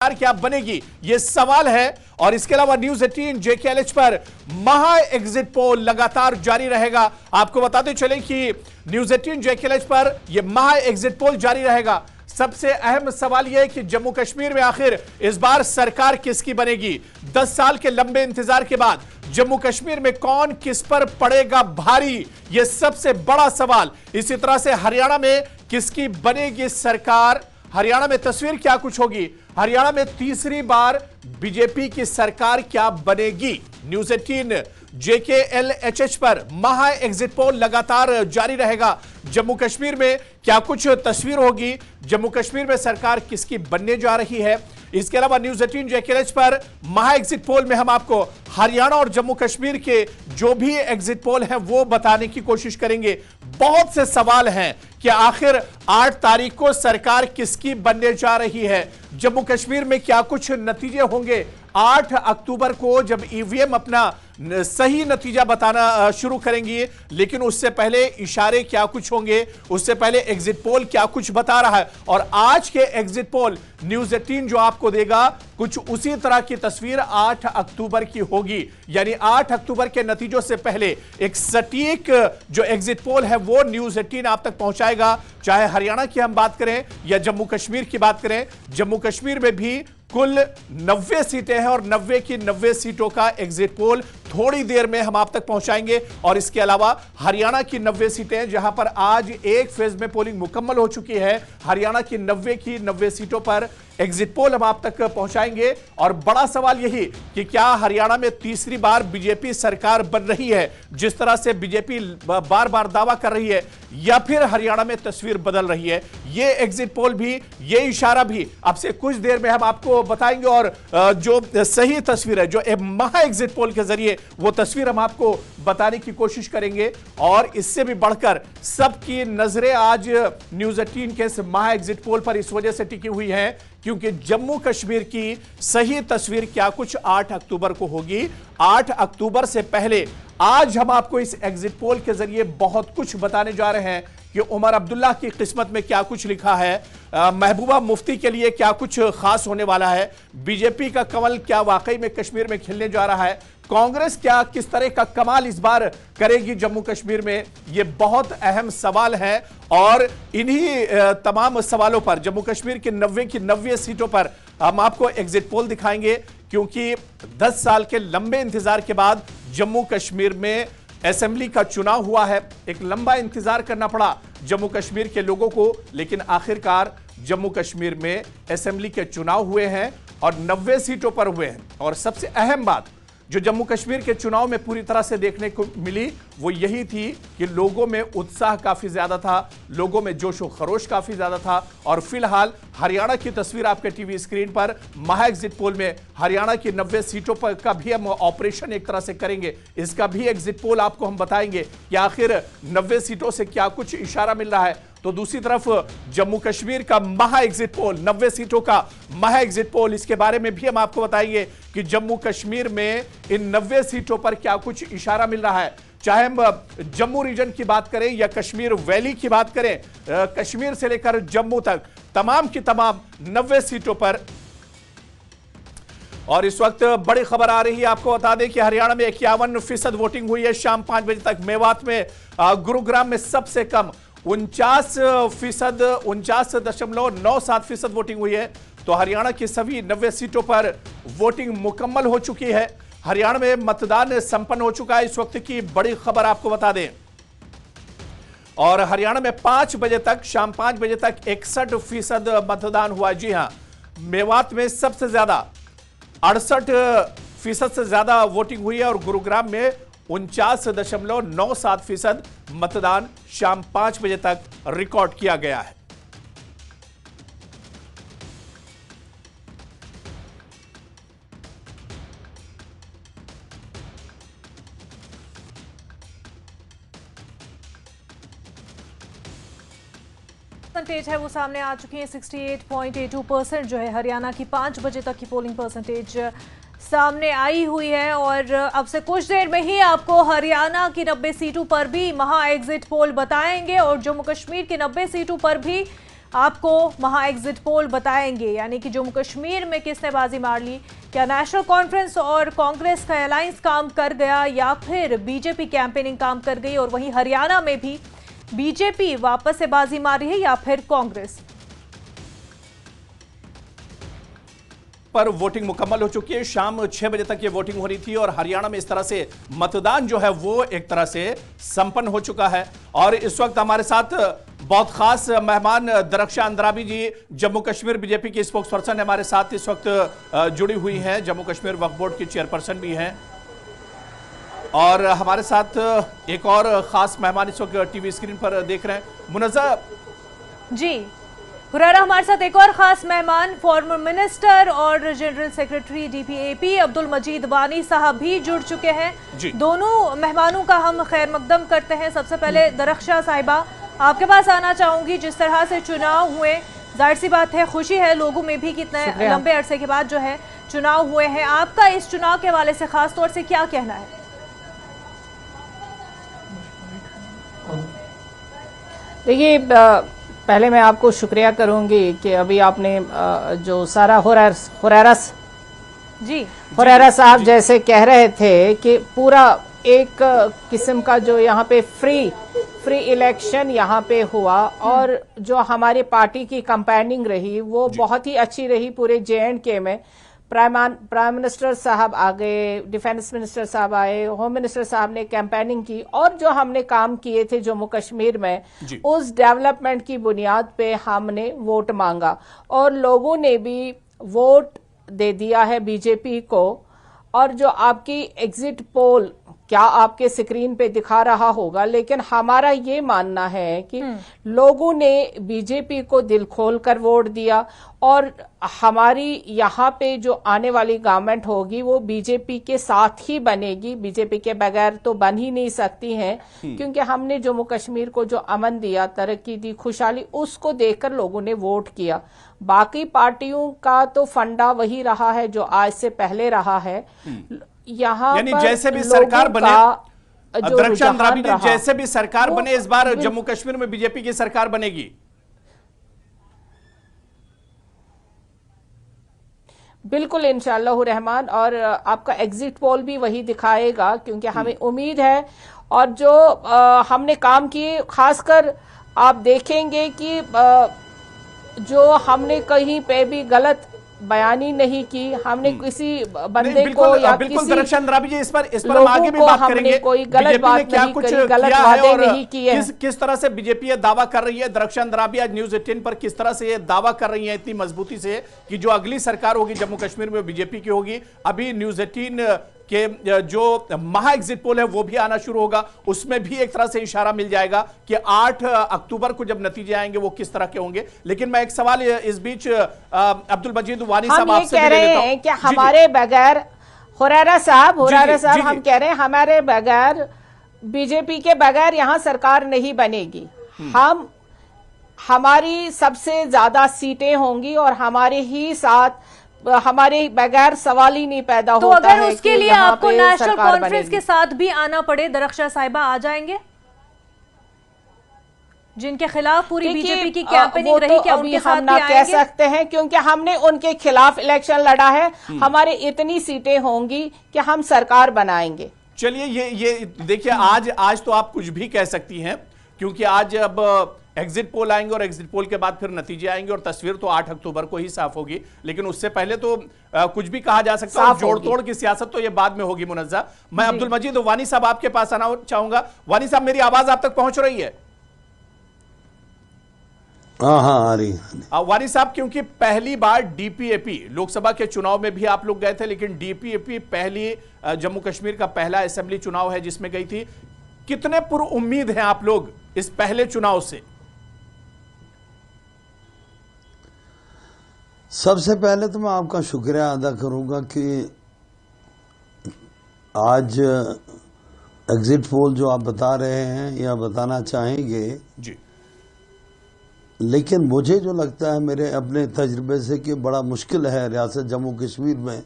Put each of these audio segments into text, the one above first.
क्या बनेगी, यह सवाल है। और इसके अलावा न्यूज 18 जेकेएलएच पर महा एग्जिट पोल लगातार जारी रहेगा। आपको बताते चले कि न्यूज 18 जेकेएलएच पर यह महा एग्जिट पोल जारी रहेगा। सबसे अहम सवाल यह है कि जम्मू कश्मीर में आखिर इस बार सरकार किसकी बनेगी। 10 साल के लंबे इंतजार के बाद जम्मू कश्मीर में कौन किस पर पड़ेगा भारी, यह सबसे बड़ा सवाल। इसी तरह से हरियाणा में किसकी बनेगी सरकार, हरियाणा में तस्वीर क्या कुछ होगी, हरियाणा में तीसरी बार बीजेपी की सरकार क्या बनेगी। न्यूज 18 जेकेएलएच पर महा एग्जिट पोल लगातार जारी रहेगा। जम्मू कश्मीर में क्या कुछ तस्वीर होगी, जम्मू कश्मीर में सरकार किसकी बनने जा रही है। इसके अलावा न्यूज 18 जेकेएलएच पर महा एग्जिट पोल में हम आपको हरियाणा और जम्मू कश्मीर के जो भी एग्जिट पोल हैं वो बताने की कोशिश करेंगे। बहुत से सवाल हैं कि आखिर 8 तारीख को सरकार किसकी बनने जा रही है, जम्मू कश्मीर में क्या कुछ नतीजे होंगे। 8 अक्टूबर को जब ईवीएम अपना सही नतीजा बताना शुरू करेंगी, लेकिन उससे पहले इशारे क्या कुछ होंगे, उससे पहले एग्जिट पोल क्या कुछ बता रहा है। और आज के एग्जिट पोल न्यूज 18 जो आपको देगा कुछ उसी तरह की तस्वीर 8 अक्टूबर की होगी। यानी 8 अक्टूबर के नतीजों से पहले एक सटीक जो एग्जिट पोल है वो न्यूज 18 आप तक पहुंचाएगा। चाहे हरियाणा की हम बात करें या जम्मू कश्मीर की बात करें, जम्मू कश्मीर में भी कुल 90 सीटें हैं और 90 की 90 सीटों का एग्जिट पोल थोड़ी देर में हम आप तक पहुंचाएंगे। और इसके अलावा हरियाणा की 90 सीटें जहां पर आज एक फेज में पोलिंग मुकम्मल हो चुकी है, हरियाणा की 90 सीटों पर एग्जिट पोल हम आप तक पहुंचाएंगे। और बड़ा सवाल यही कि क्या हरियाणा में तीसरी बार बीजेपी सरकार बन रही है, जिस तरह से बीजेपी बार बार दावा कर रही है, या फिर हरियाणा में तस्वीर बदल रही है। ये एग्जिट पोल भी, ये इशारा भी अब से कुछ देर में हम आपको बताएंगे। और जो सही तस्वीर है, जो महा एग्जिट पोल के जरिए वो तस्वीर हम आपको बताने की कोशिश करेंगे। और इससे भी बढ़कर सबकी नजरें आज न्यूज 18 के इस महा एग्जिट पोल पर इस वजह से टिकी हुई है क्योंकि जम्मू कश्मीर की सही तस्वीर क्या कुछ 8 अक्टूबर को होगी। 8 अक्टूबर से पहले आज हम आपको इस एग्जिट पोल के जरिए बहुत कुछ बताने जा रहे हैं कि उमर अब्दुल्ला की किस्मत में क्या कुछ लिखा है, महबूबा मुफ्ती के लिए क्या कुछ खास होने वाला है, बीजेपी का कमल क्या वाकई में कश्मीर में खिलने जा रहा है, कांग्रेस क्या किस तरह का कमाल इस बार करेगी जम्मू कश्मीर में, ये बहुत अहम सवाल है। और इन्हीं तमाम सवालों पर जम्मू कश्मीर की 90 सीटों पर हम आपको एग्जिट पोल दिखाएंगे क्योंकि 10 साल के लंबे इंतजार के बाद जम्मू कश्मीर में असेंबली का चुनाव हुआ है। एक लंबा इंतजार करना पड़ा जम्मू कश्मीर के लोगों को, लेकिन आखिरकार जम्मू कश्मीर में असेंबली के चुनाव हुए हैं और 90 सीटों पर हुए हैं। और सबसे अहम बात जो जम्मू कश्मीर के चुनाव में पूरी तरह से देखने को मिली वो यही थी कि लोगों में उत्साह काफी ज्यादा था, लोगों में जोश व खरोश काफी ज्यादा था। और फिलहाल हरियाणा की तस्वीर आपके टीवी स्क्रीन पर महा एग्जिट पोल में हरियाणा की 90 सीटों पर का भी हम ऑपरेशन एक तरह से करेंगे, इसका भी एग्जिट पोल आपको हम बताएंगे कि आखिर 90 सीटों से क्या कुछ इशारा मिल रहा है। तो दूसरी तरफ जम्मू कश्मीर का महा एग्जिट पोल, 90 सीटों का महा एग्जिट पोल, इसके बारे में भी हम आपको बताएंगे कि जम्मू कश्मीर में इन 90 सीटों पर क्या कुछ इशारा मिल रहा है। चाहे हम जम्मू रीजन की बात करें या कश्मीर वैली की बात करें, कश्मीर से लेकर जम्मू तक तमाम की तमाम 90 सीटों पर। और इस वक्त बड़ी खबर आ रही है, आपको बता दें कि हरियाणा में 51% वोटिंग हुई है शाम 5 बजे तक। मेवात में, गुरुग्राम में सबसे कम 49.97% वोटिंग हुई है। तो हरियाणा की सभी 90 सीटों पर वोटिंग मुकम्मल हो चुकी है। हरियाणा में मतदान संपन्न हो चुका है। इस वक्त की बड़ी खबर आपको बता दें। और हरियाणा में 5 बजे तक, शाम 5 बजे तक 61% मतदान हुआ। जी हां, मेवात में सबसे ज्यादा 68% से ज्यादा वोटिंग हुई है और गुरुग्राम में 49.97% मतदान शाम 5 बजे तक रिकॉर्ड किया गया है। परसेंटेज है वो सामने आ चुकी है। 68.82% जो है हरियाणा की 5 बजे तक की पोलिंग परसेंटेज सामने आई हुई है। और अब से कुछ देर में ही आपको हरियाणा की 90 सीटों पर भी महा एग्जिट पोल बताएंगे और जम्मू कश्मीर की 90 सीटों पर भी आपको महा एग्जिट पोल बताएंगे, यानी कि जम्मू कश्मीर में किसने बाजी मार ली। क्या नेशनल कॉन्फ्रेंस और कांग्रेस का अलायंस काम कर गया या फिर बीजेपी कैंपेनिंग काम कर गई, और वहीं हरियाणा में भी बीजेपी वापस से बाजी मारी है या फिर कांग्रेस। पर वोटिंग मुकम्मल हो चुकी है। शाम 6 बजे तक ये वोटिंग हो रही थी और हरियाणा में इस तरह से मतदान जो है वो एक तरह से संपन्न हो चुका है। और इस वक्त हमारे साथ बहुत खास मेहमान दरक्षा अंद्राबी जी, जम्मू कश्मीर बीजेपी की स्पोक्स पर्सन हमारे साथ इस वक्त जुड़ी हुई हैं। जम्मू कश्मीर वक्फ बोर्ड की चेयरपर्सन भी हैं। और हमारे साथ एक और खास मेहमान इस वक्त टीवी स्क्रीन पर देख रहे हैं, मुनज़्ज़ा जी हुरैरा हमारे साथ एक और खास मेहमान फॉर्मर मिनिस्टर और जनरल सेक्रेटरी डीपीएपी अब्दुल मजीद वानी साहब भी जुड़ चुके हैं। दोनों मेहमानों का हम खैर मकदम करते हैं। सबसे पहले दरक्षा साहिबा, आपके पास आना चाहूंगी। जिस तरह से चुनाव हुए, जाहिर सी बात है खुशी है लोगों में भी, कितने लंबे अरसे के बाद जो है चुनाव हुए हैं। आपका इस चुनाव के हवाले से खास तौर से क्या कहना है? देखिए, पहले मैं आपको शुक्रिया करूंगी कि अभी आपने जो सारा हुरैरा साहब जैसे कह रहे थे कि पूरा एक किस्म का जो यहाँ पे फ्री इलेक्शन यहाँ पे हुआ और जो हमारी पार्टी की कैंपेनिंग रही वो बहुत ही अच्छी रही। पूरे JNK में प्राइम मिनिस्टर साहब आ गए, डिफेंस मिनिस्टर साहब आए, होम मिनिस्टर साहब ने कैंपेनिंग की और जो हमने काम किए थे जम्मू कश्मीर में उस डेवलपमेंट की बुनियाद पे हमने वोट मांगा और लोगों ने भी वोट दे दिया है बीजेपी को। और जो आपकी एग्जिट पोल क्या आपके स्क्रीन पे दिखा रहा होगा, लेकिन हमारा ये मानना है कि लोगों ने बीजेपी को दिल खोल कर वोट दिया और हमारी यहाँ पे जो आने वाली गवर्नमेंट होगी वो बीजेपी के साथ ही बनेगी। बीजेपी के बगैर तो बन ही नहीं सकती हैं, क्योंकि हमने जम्मू कश्मीर को जो अमन दिया, तरक्की दी, खुशहाली, उसको देखकर लोगों ने वोट किया। बाकी पार्टियों का तो फंडा वही रहा है जो आज से पहले रहा है। यहाँ यानी जैसे भी सरकार बने, दरक्षा अंद्राबी ने, जैसे भी सरकार बने इस बार जम्मू कश्मीर में बीजेपी की सरकार बनेगी। बिल्कुल इंशाअल्लाह रहमान, और आपका एग्जिट पोल भी वही दिखाएगा, क्योंकि हमें उम्मीद है। और जो हमने काम किए, खासकर आप देखेंगे कि जो हमने कहीं पे भी गलत बयानी नहीं की, हमने किसी बंदे को या बिल्कुल किसी दरक्षा अंद्राबी जी इस पर हम आगे भी बात करेंगे। कोई गलत बात नहीं करी, गलत वादे नहीं किए। किस तरह से बीजेपी ये दावा कर रही है, दरक्षा अंद्राबी आज न्यूज़ 18 पर किस तरह से ये दावा कर रही है इतनी मजबूती से कि जो अगली सरकार होगी जम्मू कश्मीर में बीजेपी की होगी। अभी न्यूज़ 18 के जो महा एग्जिट पोल है वो भी आना शुरू होगा, उसमें भी एक तरह से इशारा मिल जाएगा कि 8 अक्टूबर को जब नतीजे आएंगे वो किस तरह के होंगे। लेकिन मैं एक सवाल इस बीच अब्दुल मजीद वानी साहब आपसे कह रहे हैं कि हमारे बगैर हुरैरा साहब हम कह रहे हैं हमारे बगैर बीजेपी के बगैर यहाँ सरकार नहीं बनेगी। हमारी सबसे ज्यादा सीटें होंगी और हमारे ही साथ हमारे बगैर सवाल ही नहीं पैदा होता है। तो अगर उसके लिए आपको नेशनल कॉन्फ्रेंस के साथ भी आना पड़े, दरक्षा साहिबा आ जाएंगे जिनके खिलाफ पूरी बीजेपी की कैंपेनिंग रही? क्या उनके साथ भी कह सकते हैं, क्योंकि हमने उनके खिलाफ इलेक्शन लड़ा है। हमारे इतनी सीटें होंगी कि हम सरकार बनाएंगे। चलिए ये देखिए, आज तो आप कुछ भी कह सकती हैं, क्योंकि आज अब एग्जिट पोल आएंगे और एग्जिट पोल के बाद फिर नतीजे आएंगे और तस्वीर तो 8 अक्टूबर को ही साफ होगी। लेकिन उससे पहले तो कुछ भी कहा जा सकता है। जोड़ तोड़ की सियासत तो ये बाद में होगी। मुनज़्ज़ा, मैं अब्दुल मजीद वानी साहब आपके पास आना चाहूंगा। वानी साहब, मेरी आवाज आप तक पहुंच रही है? हाँ आ रही है। वानी साहब, क्योंकि पहली बार डीपीएपी लोकसभा के चुनाव में भी आप लोग गए थे, लेकिन डीपीएपी पहली जम्मू कश्मीर का पहला असेंबली चुनाव है जिसमें गई थी। कितने पुरुउम्मीद हैं आप लोग इस पहले चुनाव से? सबसे पहले तो मैं आपका शुक्रिया अदा करूंगा कि आज एग्जिट पोल जो आप बता रहे हैं या बताना चाहेंगे जी, लेकिन मुझे जो लगता है मेरे अपने तजुर्बे से कि बड़ा मुश्किल है रियासत जम्मू कश्मीर में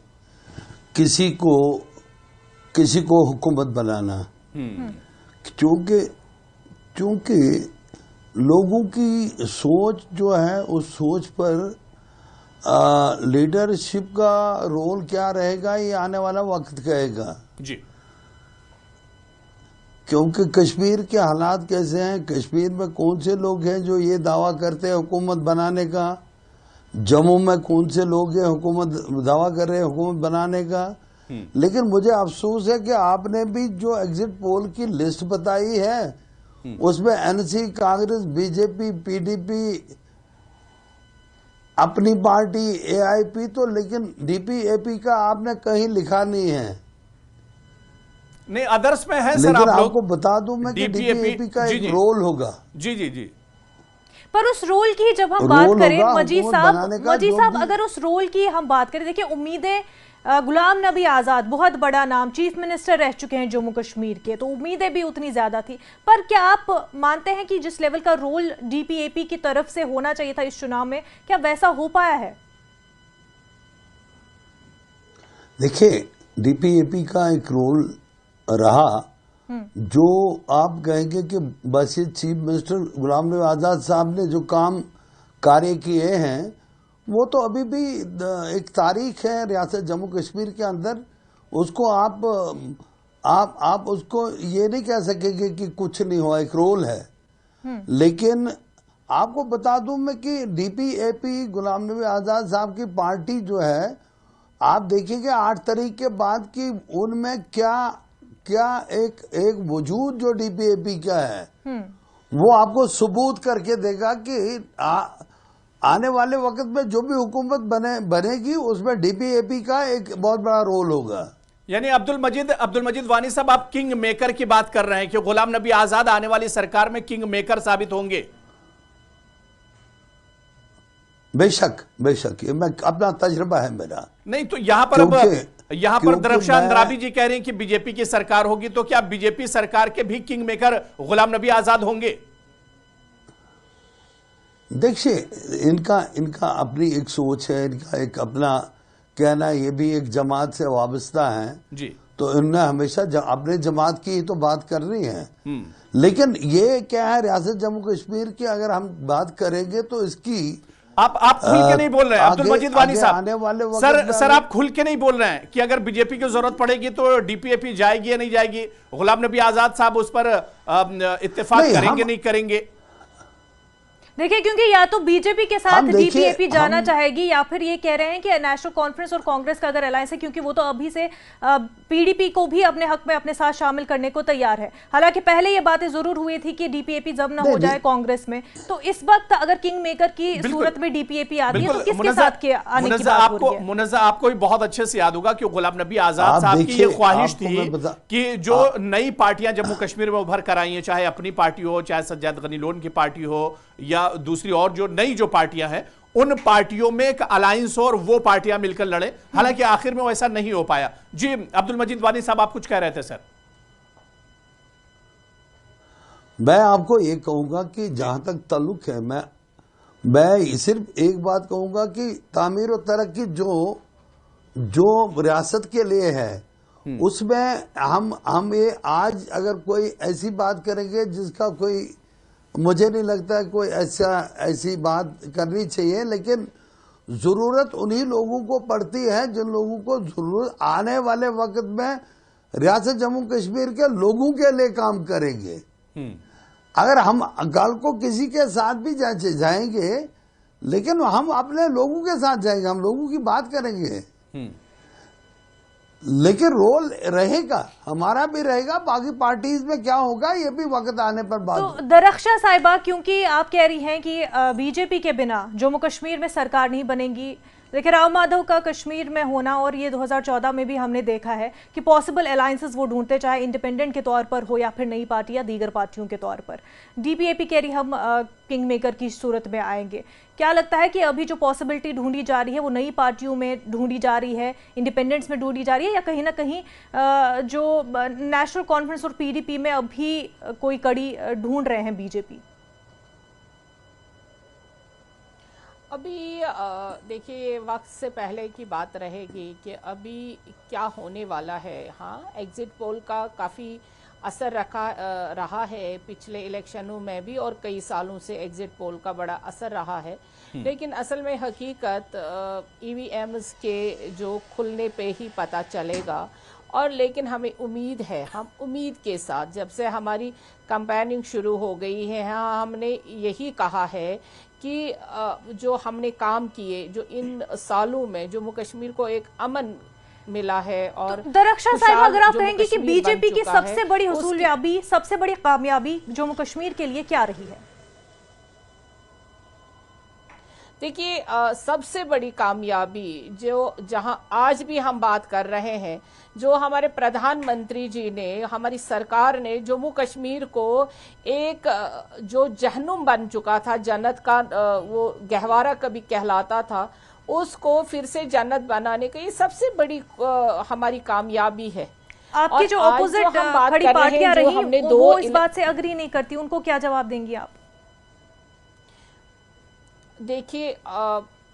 किसी को हुकूमत बनाना, क्योंकि लोगों की सोच जो है उस सोच पर लीडरशिप का रोल क्या रहेगा ये आने वाला वक्त कहेगा जी। क्योंकि कश्मीर के हालात कैसे हैं, कश्मीर में कौन से लोग हैं जो ये दावा करते हैं हुकूमत बनाने का, जम्मू में कौन से लोग हैं हुकूमत दावा कर रहे हैं हुकूमत बनाने का। लेकिन मुझे अफसोस है कि आपने भी जो एग्जिट पोल की लिस्ट बताई है उसमें एनसी, कांग्रेस, बीजेपी, पीडीपी, अपनी पार्टी एआईपी तो, लेकिन डीपीएपी का आपने कहीं लिखा नहीं है। नहीं, अदर्स में है सर। लेकिन आप आपको बता दूं मैं कि डीपीएपी का एक रोल होगा। जी जी जी। पर उस रोल की जब हम बात करें मजीद साहब, अगर उस रोल की हम बात करें, देखिए उम्मीदें, गुलाम नबी आज़ाद बहुत बड़ा नाम, चीफ मिनिस्टर रह चुके हैं जम्मू कश्मीर के, तो उम्मीदें भी उतनी ज्यादा थी। पर क्या आप मानते हैं कि जिस लेवल का रोल डीपीएपी की तरफ से होना चाहिए था इस चुनाव में, क्या वैसा हो पाया है? देखिए, डीपीएपी का एक रोल रहा जो आप कहेंगे कि बस ये चीफ मिनिस्टर गुलाम नबी आज़ाद साहब ने जो काम कार्य किए हैं वो तो अभी भी एक तारीख है रियासत जम्मू कश्मीर के अंदर, उसको आप उसको ये नहीं कह सकेंगे कि कुछ नहीं हुआ, एक रोल है। लेकिन आपको बता दूं मैं कि डीपीएपी गुलाम नबी आज़ाद साहब की पार्टी जो है, आप देखेंगे 8 तारीख के बाद की उनमें क्या एक वजूद जो डीपीएपी का है वो आपको सबूत करके देगा कि आने वाले वक्त में जो भी हुकूमत बनेगी उसमें डीपीएपी का एक बहुत बड़ा रोल होगा। यानी अब्दुल मजीद वानी साहब, आप किंग मेकर की बात कर रहे हैं कि गुलाम नबी आजाद आने वाली सरकार में किंग मेकर साबित होंगे? बेशक ये मैं अपना तजुर्बा है मेरा। नहीं तो यहाँ पर दरख्शान अंद्राबी जी कह रहे हैं कि बीजेपी की सरकार होगी, तो क्या बीजेपी सरकार के भी किंग मेकर गुलाम नबी आजाद होंगे? देखिए, इनका अपनी एक सोच है, इनका एक अपना कहना, ये भी एक जमात से वाबस्ता है जी। तो इन्होंने हमेशा अपने जमात की तो बात करनी है। लेकिन ये क्या है, रियासत जम्मू कश्मीर की अगर हम बात करेंगे तो इसकी आप खुल के नहीं बोल रहे हैं अब्दुल मजीद वानी साहब। सर आप खुल के नहीं बोल रहे हैं कि अगर बीजेपी की जरूरत पड़ेगी तो डीपीएपी जाएगी या नहीं जाएगी, गुलाम नबी आजाद साहब उस पर इत्तेफाक करेंगे नहीं करेंगे? देखिए, क्योंकि या तो बीजेपी के साथ डीपीएपी जाना चाहेगी या फिर ये कह रहे हैं कि नेशनल कॉन्फ्रेंस और कांग्रेस का अगर अलायंस है, क्योंकि वो तो अभी से पीडीपी को भी अपने हक में अपने साथ शामिल करने को तैयार है। हालांकि पहले ये बातें जरूर हुई थी कि डीपीएपी जब ना हो जाए कांग्रेस में, तो इस वक्त अगर किंग मेकर की सूरत में डीपीएपी आती है तो किसके साथ के आने की बात हो रही है? मुनज़्ज़ा, आपको भी बहुत अच्छे से याद होगा कि गुलाम नबी आजाद साहब की ये ख्वाहिश थी कि जो नई पार्टियां जम्मू कश्मीर में उभर कर आई हैं, चाहे अपनी पार्टी हो, चाहे सज्जाद गनी लोन की पार्टी हो या दूसरी और जो नई जो पार्टियां हैं, उन पार्टियों में एक अलायंस हो और वो पार्टियां मिलकर लड़े। हालांकि आखिर में वैसा नहीं हो पाया। जी अब्दुल मजीद वानी साहब, आप कुछ कह रहे थे सर। मैं आपको ये कहूंगा कि जहां तक ताल्लुक है, मैं सिर्फ एक बात कहूंगा कि तामीर और तरक्की जो रियासत के लिए है उसमें हम ये आज अगर कोई ऐसी बात करेंगे जिसका कोई, मुझे नहीं लगता कोई ऐसी बात करनी चाहिए, लेकिन जरूरत उन्हीं लोगों को पड़ती है जिन लोगों को जरूरत आने वाले वक्त में रियासत जम्मू कश्मीर के लोगों के लिए काम करेंगे। अगर हम कल को किसी के साथ भी जाएंगे, लेकिन हम अपने लोगों के साथ जाएंगे, हम लोगों की बात करेंगे, लेकिन रोल रहेगा, हमारा भी रहेगा। बाकी पार्टीज में क्या होगा ये भी वक्त आने पर बात। तो दरख्शा साहिबा, क्योंकि आप कह रही हैं कि बीजेपी के बिना जम्मू कश्मीर में सरकार नहीं बनेगी, देखिए राव माधव का कश्मीर में होना, और ये 2014 में भी हमने देखा है कि पॉसिबल अलायंसेस वो ढूंढते, चाहे इंडिपेंडेंट के तौर पर हो या फिर नई पार्टी या दीगर पार्टियों के तौर पर। डीपीएपी कह रही हम किंग मेकर की सूरत में आएंगे। क्या लगता है कि अभी जो पॉसिबिलिटी ढूंढी जा रही है वो नई पार्टियों में ढूंढी जा रही है, इंडिपेंडेंट्स में ढूंढी जा रही है, या कहीं ना कहीं जो नेशनल कॉन्फ्रेंस और पीडीपी में अभी कोई कड़ी ढूंढ रहे हैं बीजेपी? अभी देखिए, वक्त से पहले की बात रहेगी कि अभी क्या होने वाला है। हाँ, एग्जिट पोल का काफ़ी असर रहा है पिछले इलेक्शनों में भी, और कई सालों से एग्जिट पोल का बड़ा असर रहा है। लेकिन असल में हकीकत ईवीएम्स के जो खुलने पे ही पता चलेगा। और लेकिन हमें उम्मीद है, हम उम्मीद के साथ जब से हमारी कैंपेनिंग शुरू हो गई है, हाँ, हमने यही कहा है कि जो हमने काम किए, जो इन सालों में जम्मू कश्मीर को एक अमन मिला है। और तो दरक्षा साहिब, अगर आप कहेंगे कि बीजेपी की सबसे बड़ी हुसूलियाबी, सबसे बड़ी कामयाबी जम्मू कश्मीर के लिए क्या रही है? देखिए, सबसे बड़ी कामयाबी जो जहां आज भी हम बात कर रहे हैं, जो हमारे प्रधानमंत्री जी ने, हमारी सरकार ने जम्मू कश्मीर को एक जो जहन्नुम बन चुका था, जन्नत का वो गहवारा कभी कहलाता था, उसको फिर से जन्नत बनाने का ये सबसे बड़ी हमारी कामयाबी है। आपकी जो ऑपोजिट खड़ी पार्टियां रही वो इस बात से अग्री नहीं करती, उनको क्या जवाब देंगी आप? देखिए,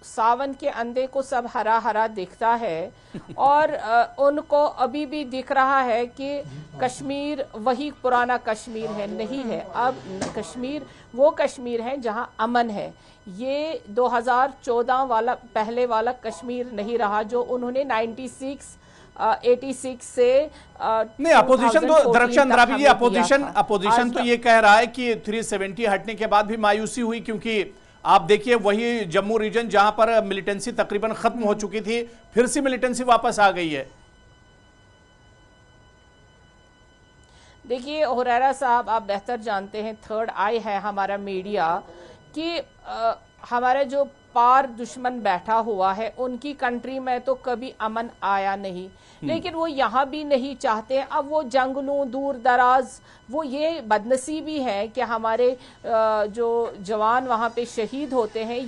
सावन के अंधे को सब हरा हरा दिखता है और उनको अभी भी दिख रहा है कि कश्मीर वही पुराना कश्मीर है, नहीं है। अब कश्मीर वो कश्मीर है जहां अमन है। ये 2014 वाला पहले वाला कश्मीर नहीं रहा जो उन्होंने 86 से नहीं। अपोजिशन तो दरक्षा अंद्राबी जी, अपोजिशन तो ये कह रहा है कि 370 हटने के बाद भी मायूसी हुई, क्योंकि आप देखिए वही जम्मू रीजन जहां पर मिलिटेंसी तकरीबन खत्म हो चुकी थी, फिर से मिलिटेंसी वापस आ गई है। देखिए हुरैरा साहब, आप बेहतर जानते हैं, थर्ड आई है हमारा मीडिया कि हमारा जो पार दुश्मन बैठा हुआ है उनकी कंट्री में तो कभी अमन आया नहीं, लेकिन वो यहाँ भी नहीं चाहते। अब वो जंगलों दूर दराज, वो ये बदनसीबी है कि हमारे जो जवान वहाँ पे शहीद होते हैं,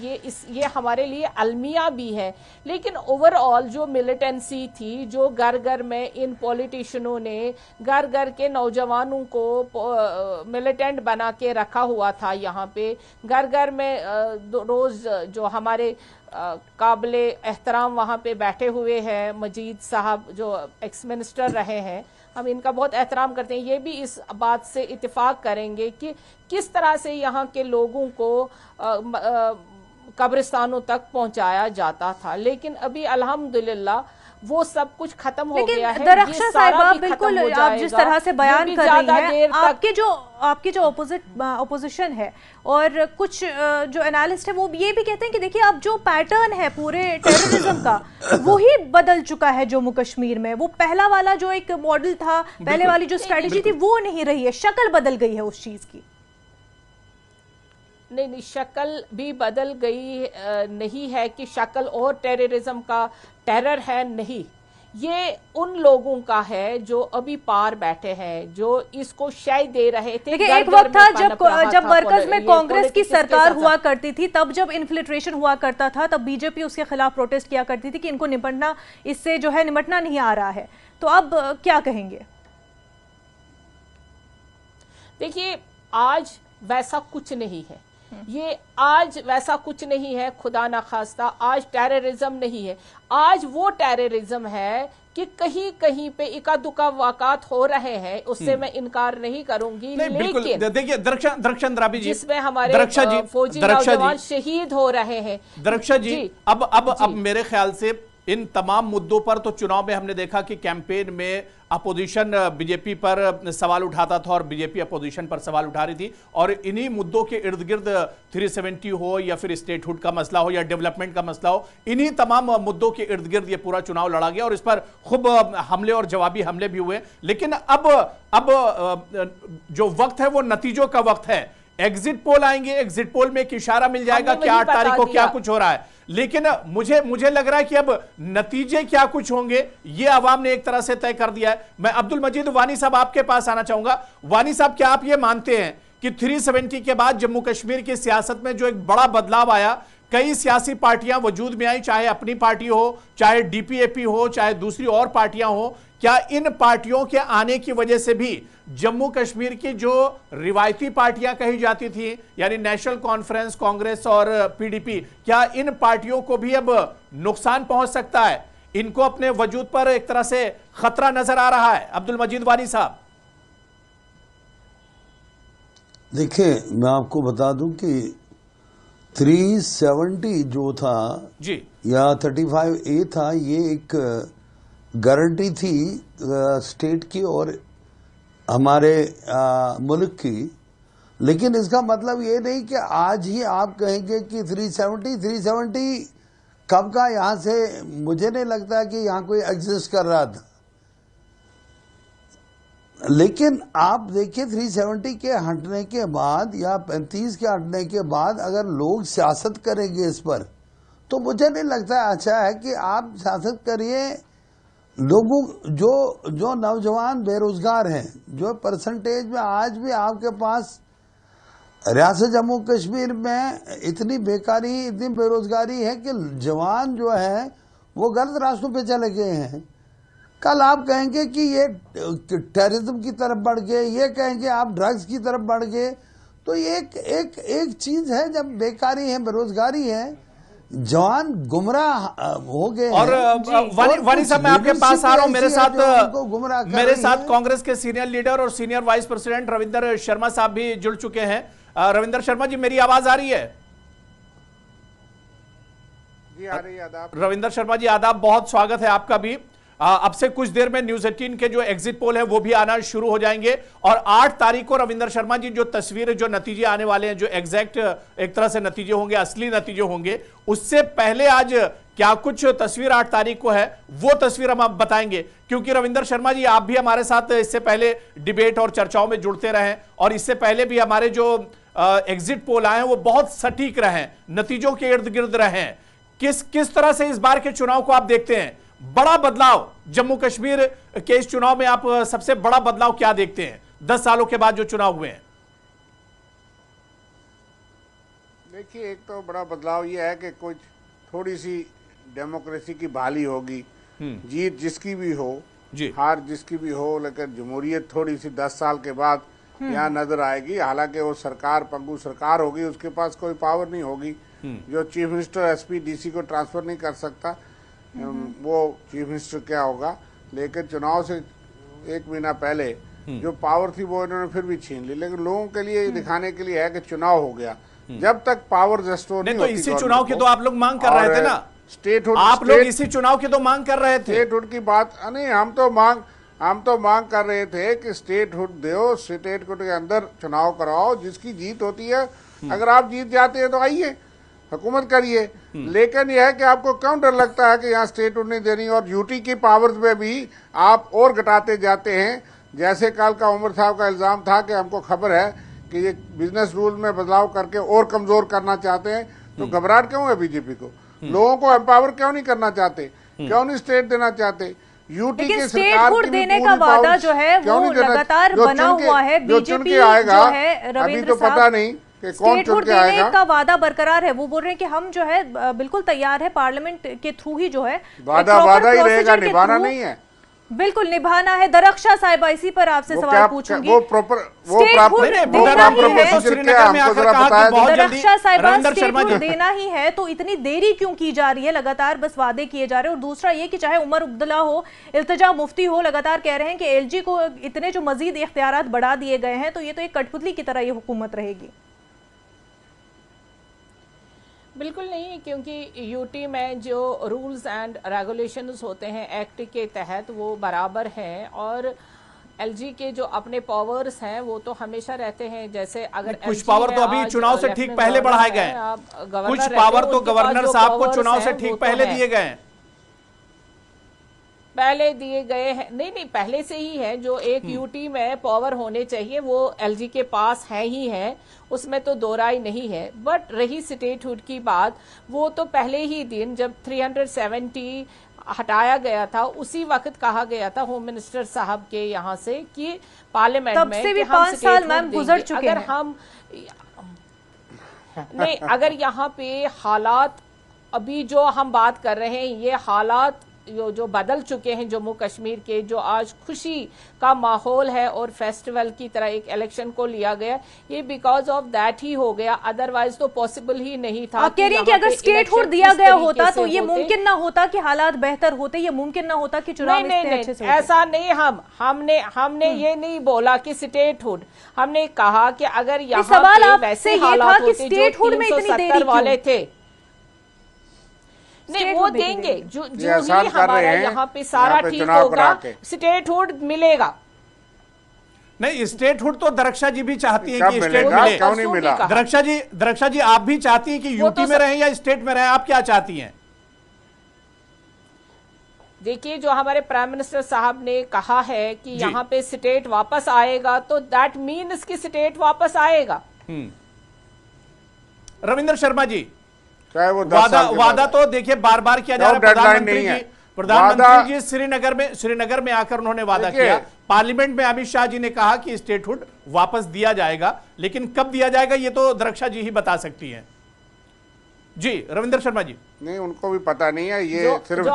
ये हमारे लिए अलमिया भी है। लेकिन ओवरऑल जो मिलिटेंसी थी, जो घर घर में इन पॉलिटिशियनों ने घर घर के नौजवानों को मिलिटेंट बना के रखा हुआ था, यहाँ पे घर घर में रोज जो हमारे काबिले एहतराम वहाँ पे बैठे हुए हैं, मजीद साहब जो एक्स मिनिस्टर रहे हैं, हम इनका बहुत एहतराम करते हैं। ये भी इस बात से इत्तेफाक करेंगे कि किस तरह से यहाँ के लोगों को कब्रिस्तानों तक पहुँचाया जाता था। लेकिन अभी अल्हम्दुलिल्लाह वो सब कुछ खत्म हो गया है। दरक्षा साहिबा, बिल्कुल आप जिस तरह से बयान कर रही हैं, आपकी जो ऑपोजिशन है और कुछ जो एनालिस्ट है वो ये भी कहते हैं कि देखिए अब जो पैटर्न है पूरे टेररिज्म का वही बदल चुका है जम्मू कश्मीर में। वो पहला वाला जो एक मॉडल था, पहले वाली जो स्ट्रेटेजी थी वो नहीं रही है, शक्ल बदल गई है उस चीज की। नहीं, शक्ल भी बदल गई नहीं है कि शक्ल और टेररिज्म का टेरर है, नहीं। ये उन लोगों का है जो अभी पार बैठे हैं, जो इसको शय दे रहे थे। देखिए, एक वक्त था जब वर्कर्स में कांग्रेस की सरकार हुआ करती थी, तब जब इन्फिल्ट्रेशन हुआ करता था, तब बीजेपी उसके खिलाफ प्रोटेस्ट किया करती थी कि इनको इससे जो है निपटना नहीं आ रहा है। तो अब क्या कहेंगे? देखिए, आज वैसा कुछ नहीं है, ये आज वैसा कुछ नहीं है, खुदा ना खास्ता आज टेररिज्म नहीं है। आज वो टेररिज्म है कि कहीं कहीं पे इक्का दुक्का वाक़ात हो रहे हैं, उससे मैं इनकार नहीं करूंगी। लेकिन देखिए दरक्षा अंद्राबी जी, जिसमें हमारे फौजी नौजवान शहीद हो रहे हैं। दरक्षा जी, अब मेरे ख्याल से इन तमाम मुद्दों पर तो चुनाव में हमने देखा कि कैंपेन में अपोजिशन बीजेपी पर सवाल उठाता था और बीजेपी अपोजिशन पर सवाल उठा रही थी, और इन्हीं मुद्दों के इर्द गिर्द 370 हो या फिर स्टेटहुड का मसला हो या डेवलपमेंट का मसला हो, इन्हीं तमाम मुद्दों के इर्द गिर्द ये पूरा चुनाव लड़ा गया और इस पर खूब हमले और जवाबी हमले भी हुए। लेकिन अब जो वक्त है वो नतीजों का वक्त है। एग्जिट पोल आएंगे, एग्जिट पोल में एक इशारा मिल जाएगा कि 8 तारीख को क्या कुछ हो रहा है। लेकिन मुझे लग रहा है कि अब नतीजे क्या कुछ होंगे ये अवाम ने एक तरह से तय कर दिया है। मैं अब्दुल मजीद वानी साहब आपके पास आना चाहूंगा। वानी साहब, क्या आप ये मानते हैं कि 370 के बाद जम्मू कश्मीर की सियासत में जो एक बड़ा बदलाव आया, कई सियासी पार्टियां वजूद में आई, चाहे अपनी पार्टी हो, चाहे डीपीएपी हो, चाहे दूसरी और पार्टियां हो, क्या इन पार्टियों के आने की वजह से भी जम्मू कश्मीर की जो रिवायती पार्टियां कही जाती थी, यानी नेशनल कॉन्फ्रेंस, कांग्रेस और पीडीपी, क्या इन पार्टियों को भी अब नुकसान पहुंच सकता है? इनको अपने वजूद पर एक तरह से खतरा नजर आ रहा है? अब्दुल मजीद वानी साहब। देखिए, मैं आपको बता दूं कि 370 जो था जी या 35A था, ये एक गारंटी थी स्टेट की और हमारे मुल्क की। लेकिन इसका मतलब ये नहीं कि आज ही आप कहेंगे कि 370 कब का यहां से, मुझे नहीं लगता कि यहां कोई एग्जिस्ट कर रहा था। लेकिन आप देखिए 370 के हटने के बाद या 35 के हटने के बाद अगर लोग सियासत करेंगे इस पर, तो मुझे नहीं लगता अच्छा है कि आप सियासत करिए। लोगों जो नौजवान बेरोजगार हैं, जो परसेंटेज में आज भी आपके पास रियासत जम्मू कश्मीर में इतनी बेकारी, इतनी बेरोजगारी है कि जवान जो है वो गलत रास्तों पे चले गए हैं। कल आप कहेंगे कि ये टेररिज्म की तरफ बढ़ गए, ये कहेंगे आप ड्रग्स की तरफ बढ़ गए। तो एक चीज है, जब बेकारी है, बेरोजगारी है, जवान गुमराह हो गए। और वानी साहब, मैं आपके पास आ रहा हूं। मेरे साथ कांग्रेस के सीनियर लीडर और senior vice president Ravinder Sharma साहब भी जुड़ चुके हैं। रविंदर शर्मा जी, मेरी आवाज आ रही है? जी आ रही है। आदाब रविंदर शर्मा जी, आदाब, बहुत स्वागत है आपका भी। अब से कुछ देर में न्यूज 18 के जो एग्जिट पोल है वो भी आना शुरू हो जाएंगे और 8 तारीख को रविंदर शर्मा जी जो तस्वीरें, जो नतीजे आने वाले हैं, जो एग्जैक्ट एक तरह से नतीजे होंगे, असली नतीजे होंगे, उससे पहले आज क्या कुछ तस्वीर 8 तारीख को है वो तस्वीर हम आप बताएंगे। क्योंकि रविंदर शर्मा जी, आप भी हमारे साथ इससे पहले डिबेट और चर्चाओं में जुड़ते रहे और इससे पहले भी हमारे जो एग्जिट पोल आए हैं वो बहुत सटीक रहे, नतीजों के इर्द गिर्द रहे। किस तरह से इस बार के चुनाव को आप देखते हैं? बड़ा बदलाव जम्मू कश्मीर के इस चुनाव में आप सबसे बड़ा बदलाव क्या देखते हैं 10 सालों के बाद जो चुनाव हुए हैं? देखिए, एक तो बड़ा बदलाव ये है कि कुछ थोड़ी सी डेमोक्रेसी की बहाली होगी। जीत जिसकी भी हो, हार जिसकी भी हो, लेकिन जमहूरियत थोड़ी सी 10 साल के बाद यहाँ नजर आएगी। हालांकि वो सरकार पंगु सरकार होगी, उसके पास कोई पावर नहीं होगी। जो चीफ मिनिस्टर एसपी डीसी को ट्रांसफर नहीं कर सकता, वो चीफ मिनिस्टर क्या होगा। लेकिन चुनाव से 1 महीना पहले जो पावर थी वो इन्होंने फिर भी छीन ली। लेकिन लोगों के लिए दिखाने के लिए है कि चुनाव हो गया। जब तक पावर रेस्टोर नहीं तो इसी चुनाव की तो आप लोग मांग कर रहे थे ना, स्टेटहुड। आप लोग इसी चुनाव की तो मांग कर रहे थे। स्टेटहुड की बात नहीं, हम तो मांग कर रहे थे कि स्टेटहुड दो, स्टेटहुड के अंदर चुनाव कराओ, जिसकी जीत होती है। अगर आप जीत जाते हैं तो आइए हुकूमत करिए। लेकिन यह है कि आपको क्यों डर लगता है कि यहाँ स्टेटहुड नहीं देनी, और यूटी की पावर्स में भी आप और घटाते जाते हैं। जैसे कल का उमर साहब का इल्जाम था कि हमको खबर है कि ये बिजनेस रूल में बदलाव करके और कमजोर करना चाहते हैं। तो घबराहट क्यों है बीजेपी को? लोगों को एम्पावर क्यों नहीं करना चाहते? क्यों नहीं स्टेट देना चाहते? यूटी की सरकार की देने का वादा जो है वो लगातार बना हुआ है। बीजेपी जो है, अभी तो पता नहीं कि कौन चुन के आएगा। का वादा बरकरार है। वो बोल रहे हैं कि हम जो है बिल्कुल तैयार है, पार्लियामेंट के थ्रू ही जो है वादा ही रहेगा, निभाना नहीं है। बिल्कुल निभाना है। दरक्षा साहिबा, इसी पर आपसे सवाल पूछूंगी। वो प्रॉपर दरक्षा साहिबा, स्टेटहुड देना ही है तो इतनी देरी क्यों की जा रही है? लगातार बस वादे किए जा रहे हैं। और दूसरा ये कि चाहे उमर अब्दुल्ला हो, इल्तिजा मुफ्ती हो, लगातार कह रहे हैं कि एलजी को इतने जो मजीद इख्तियारात बढ़ा दिए गए हैं, तो ये तो एक कठपुतली की तरह ये हुकूमत रहेगी। बिल्कुल नहीं, क्योंकि यूटी में जो रूल्स एंड रेगुलेशंस होते हैं एक्ट के तहत वो बराबर हैं, और एलजी के जो अपने पावर्स हैं वो तो हमेशा रहते हैं। जैसे अगर कुछ पावर तो अभी चुनाव से ठीक पहले बढ़ाए गए हैं, कुछ पावर तो गवर्नर साहब को चुनाव से ठीक पहले दिए गए हैं, पहले दिए गए हैं। नहीं, पहले से ही है। जो एक यूटी में पावर होने चाहिए वो एलजी के पास है ही है, उसमें तो दो राय नहीं है। बट रही स्टेटहुड की बात, वो तो पहले ही दिन जब 370 हटाया गया था, उसी वक्त कहा गया था होम मिनिस्टर साहब के यहाँ से कि पार्लियामेंट में तब से भी 5 साल मैम गुजर चुके हैं। अगर हम नहीं, अगर यहाँ पे हालात अभी जो हम बात कर रहे हैं, ये हालात जो बदल चुके हैं जम्मू कश्मीर के, जो आज खुशी का माहौल है और फेस्टिवल की तरह एक इलेक्शन को लिया गया, ये बिकॉज ऑफ दैट ही हो गया, अदरवाइज तो पॉसिबल ही नहीं था। आप कह रही हैं कि अगर स्टेटहुड दिया गया होता तो ये मुमकिन ना होता कि हालात बेहतर होते, ये मुमकिन ना होता कि चुनाव नहीं, ऐसा नहीं। हमने ये नहीं बोला कि स्टेटहुड, हमने कहा कि अगर यहाँ पे वैसे हालात होते जो 370 वाले थे, नहीं वो देंगे जो ही हमारा यहाँ पे सारा ठीक होगा, स्टेटहुड मिलेगा। नहीं, स्टेटहुड तो दरक्षा जी भी चाहती हैं कि स्टेट मिले। क्यों नहीं मिला? दरक्षा जी आप भी चाहती हैं कि यूटी में रहें या स्टेट में रहें, आप क्या चाहती हैं? देखिए, जो हमारे प्राइम मिनिस्टर साहब ने कहा है कि यहाँ पे स्टेट वापस आएगा, तो दैट मीन्स कि स्टेट वापस आएगा। रविंद्र शर्मा जी, चाहे वो वादा तो देखिए बार बार किया जा रहा है। प्रधानमंत्री जी श्रीनगर में आकर उन्होंने वादा किया, पार्लियामेंट में अमित शाह जी ने कहा कि स्टेटहुड वापस दिया जाएगा, लेकिन कब दिया जाएगा ये तो दरक्षा जी ही बता सकती हैं। जी रविंद्र शर्मा जी। नहीं, उनको भी पता नहीं है, ये सिर्फ दो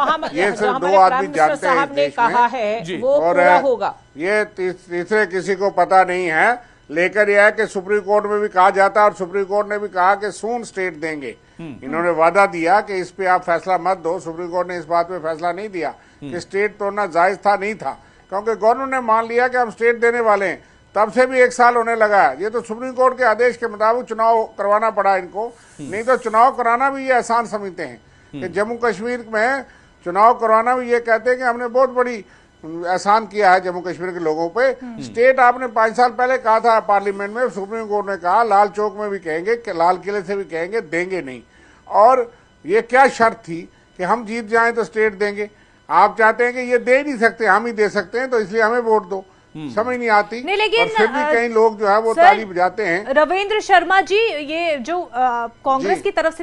आदमी जानते हैं इस देश कहा है वो पूरा होगा, ये तीसरे किसी को पता नहीं है। लेकर यह है कि सुप्रीम कोर्ट में भी कहा जाता है और सुप्रीम कोर्ट ने भी कहा कि सून स्टेट देंगे। इन्होंने वादा दिया कि इस पे आप फैसला मत दो। सुप्रीम कोर्ट ने इस बात पे फैसला नहीं दिया कि स्टेट तोड़ना जायज था, नहीं था, क्योंकि गवर्नमेंट ने मान लिया कि हम स्टेट देने वाले हैं। तब से भी 1 साल होने लगा है। ये तो सुप्रीम कोर्ट के आदेश के मुताबिक चुनाव करवाना पड़ा इनको, नहीं तो चुनाव कराना भी ये आसान समझते हैं कि जम्मू कश्मीर में चुनाव करवाना भी ये कहते हैं कि हमने बहुत बड़ी एहसान किया है जम्मू कश्मीर के लोगों पे। स्टेट आपने 5 साल पहले कहा था पार्लियामेंट में, सुप्रीम कोर्ट ने कहा, लाल चौक में भी कहेंगे, लाल किले से भी कहेंगे, देंगे नहीं। और ये क्या शर्त थी कि हम जीत जाएं तो स्टेट देंगे? आप चाहते हैं कि ये दे नहीं सकते, हम ही दे सकते हैं, तो इसलिए हमें वोट दो। समझ नहीं आती। नहीं, लेकिन और फिर भी कई लोग जो है वो ताली बजाते हैं। रविंद्र शर्मा जी, ये जो कांग्रेस की तरफ से